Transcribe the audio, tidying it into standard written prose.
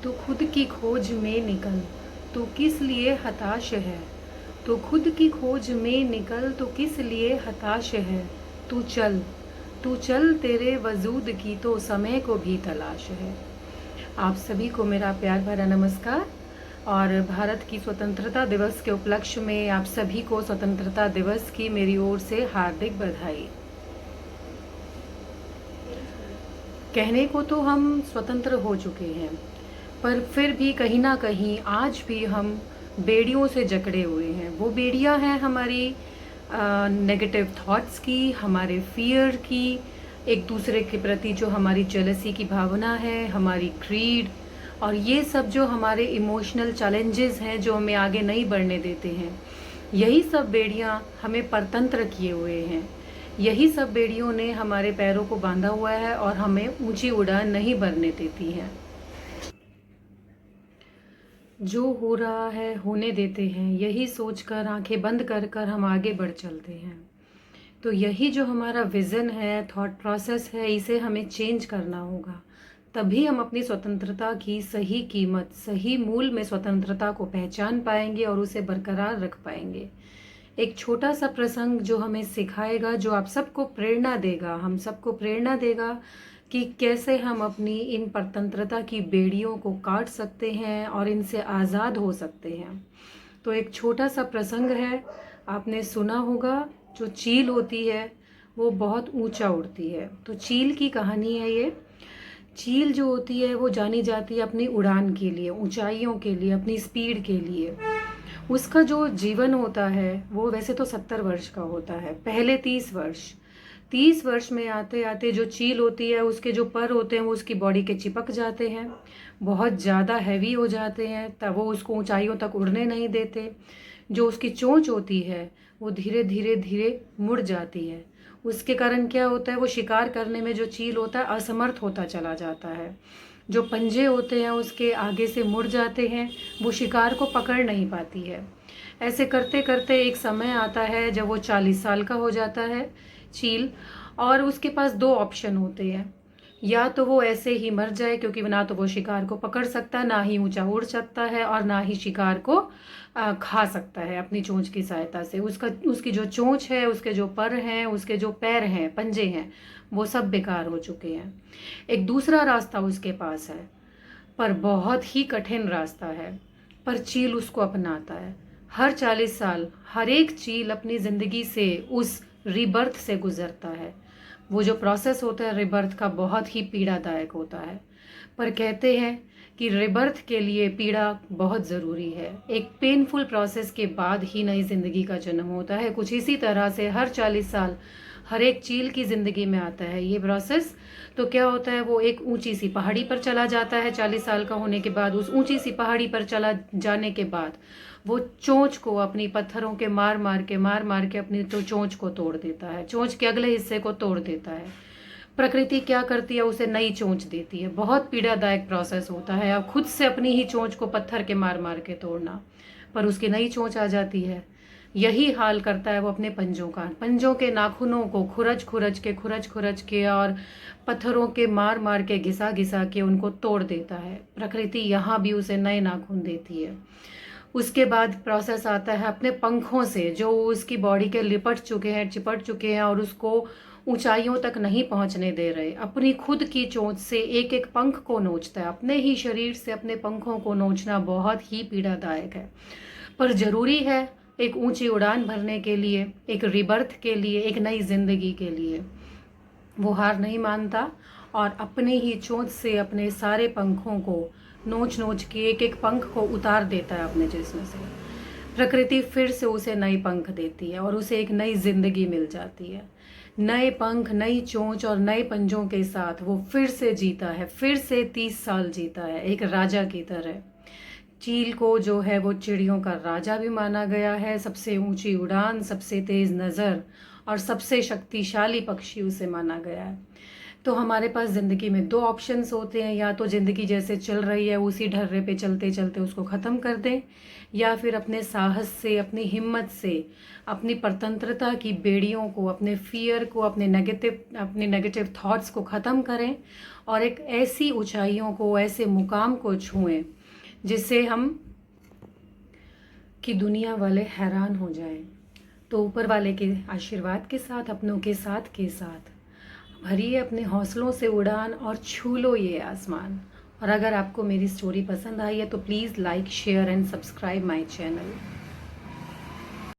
तो खुद की खोज में निकल, तो किस लिए हताश है। तो खुद की खोज में निकल, तो किस लिए हताश है। तू चल, तू चल, तेरे वजूद की तो समय को भी तलाश है। आप सभी को मेरा प्यार भरा नमस्कार। और भारत की स्वतंत्रता दिवस के उपलक्ष्य में आप सभी को स्वतंत्रता दिवस की मेरी ओर से हार्दिक बधाई। कहने को तो हम स्वतंत्र हो चुके हैं, पर फिर भी कहीं ना कहीं आज भी हम बेड़ियों से जकड़े हुए हैं। वो बेड़ियां हैं हमारी नेगेटिव थॉट्स की, हमारे फियर की, एक दूसरे के प्रति जो हमारी जेलसी की भावना है, हमारी ग्रीड, और ये सब जो हमारे इमोशनल चैलेंजेस हैं जो हमें आगे नहीं बढ़ने देते हैं। यही सब बेड़ियां हमें परतंत्र किए हुए हैं। यही सब बेड़ियों ने हमारे पैरों को बांधा हुआ है और हमें ऊंची उड़ान नहीं भरने देती हैं। जो हो रहा है होने देते हैं, यही सोचकर आंखें बंद कर कर हम आगे बढ़ चलते हैं। तो यही जो हमारा विज़न है, थॉट प्रोसेस है, इसे हमें चेंज करना होगा। तभी हम अपनी स्वतंत्रता की सही कीमत, सही मूल में स्वतंत्रता को पहचान पाएंगे और उसे बरकरार रख पाएंगे। एक छोटा सा प्रसंग जो हमें सिखाएगा, जो आप सबको प्रेरणा देगा, हम सबको प्रेरणा देगा कि कैसे हम अपनी इन परतंत्रता की बेड़ियों को काट सकते हैं और इनसे आज़ाद हो सकते हैं। तो एक छोटा सा प्रसंग है, आपने सुना होगा। जो चील होती है वो बहुत ऊंचा उड़ती है। तो चील की कहानी है ये। चील जो होती है वो जानी जाती है अपनी उड़ान के लिए, ऊंचाइयों के लिए, अपनी स्पीड के लिए। उसका जो जीवन होता है वो वैसे तो 70 वर्ष का होता है। पहले 30 वर्ष में आते आते जो चील होती है, उसके जो पर होते हैं वो उसकी बॉडी के चिपक जाते हैं, बहुत ज़्यादा हैवी हो जाते हैं, तब वो उसको ऊंचाइयों तक उड़ने नहीं देते। जो उसकी चोंच होती है वो धीरे धीरे धीरे मुड़ जाती है। उसके कारण क्या होता है, वो शिकार करने में जो चील होता है असमर्थ होता चला जाता है। जो पंजे होते हैं उसके आगे से मुड़ जाते हैं, वो शिकार को पकड़ नहीं पाती है। ऐसे करते करते एक समय आता है जब वो 40 साल का हो जाता है चील, और उसके पास दो ऑप्शन होते हैं। या तो वो ऐसे ही मर जाए, क्योंकि ना तो वो शिकार को पकड़ सकता है, ना ही ऊंचा उड़ सकता है, और ना ही शिकार को खा सकता है अपनी चोंच की सहायता से। उसकी जो चोंच है, उसके जो पर हैं, उसके जो पैर हैं, पंजे हैं, वो सब बेकार हो चुके हैं। एक दूसरा रास्ता उसके पास है, पर बहुत ही कठिन रास्ता है, पर चील उसको अपनाता है। हर 40 साल हर एक चील अपनी ज़िंदगी से उस रीबर्थ से गुजरता है। वो जो प्रोसेस होता है रीबर्थ का, बहुत ही पीड़ादायक होता है। पर कहते हैं कि रीबर्थ के लिए पीड़ा बहुत ज़रूरी है। एक पेनफुल प्रोसेस के बाद ही नई ज़िंदगी का जन्म होता है। कुछ इसी तरह से हर 40 साल हर एक चील की ज़िंदगी में आता है ये प्रोसेस। तो क्या होता है, वो एक ऊंची सी पहाड़ी पर चला जाता है 40 साल का होने के बाद। उस ऊंची सी पहाड़ी पर चला जाने के बाद वो चोंच को अपनी पत्थरों के मार मार के अपनी तो चोंच को तोड़ देता है, चोंच के अगले हिस्से को तोड़ देता है। प्रकृति क्या करती है, उसे नई चोंच देती है। बहुत पीड़ादायक प्रोसेस होता है, अब खुद से अपनी ही चोंच को पत्थर के मार के तोड़ना, पर उसकी नई चोंच आ जाती है। यही हाल करता है वो अपने पंजों का, पंजों के नाखूनों को खुरच खुरच के और पत्थरों के मार के घिसा घिसा के उनको तोड़ देता है। प्रकृति यहाँ भी उसे नए नाखून देती है। उसके बाद प्रोसेस आता है अपने पंखों से, जो उसकी बॉडी के लिपट चुके हैं, चिपट चुके हैं और उसको ऊंचाइयों तक नहीं पहुंचने दे रहे। अपनी खुद की चोंच से एक एक पंख को नोचता है। अपने ही शरीर से अपने पंखों को नोचना बहुत ही पीड़ादायक है, पर जरूरी है एक ऊंची उड़ान भरने के लिए, एक रिबर्थ के लिए, एक नई जिंदगी के लिए। वो हार नहीं मानता और अपने ही चोंच से अपने सारे पंखों को नोच नोच के एक एक पंख को उतार देता है अपने जिस्म से। प्रकृति फिर से उसे नए पंख देती है और उसे एक नई जिंदगी मिल जाती है। नए पंख, नई चोंच और नए पंजों के साथ वो फिर से जीता है, फिर से 30 साल जीता है एक राजा की तरह। चील को जो है वो चिड़ियों का राजा भी माना गया है। सबसे ऊंची उड़ान, सबसे तेज नज़र और सबसे शक्तिशाली पक्षी उसे माना गया है। तो हमारे पास ज़िंदगी में दो ऑप्शंस होते हैं, या तो ज़िंदगी जैसे चल रही है उसी ढर्रे पे चलते चलते उसको ख़त्म कर दें, या फिर अपने साहस से, अपनी हिम्मत से, अपनी परतंत्रता की बेड़ियों को, अपने फियर को, अपने नेगेटिव थॉट्स को ख़त्म करें और एक ऐसी ऊंचाइयों को, ऐसे मुकाम को छुएं जिससे हम कि दुनिया वाले हैरान हो जाएं। तो ऊपर वाले के आशीर्वाद के साथ, अपनों के साथ भरिए अपने हौसलों से उड़ान और छू लो ये आसमान। और अगर आपको मेरी स्टोरी पसंद आई है तो please like, share and subscribe my channel.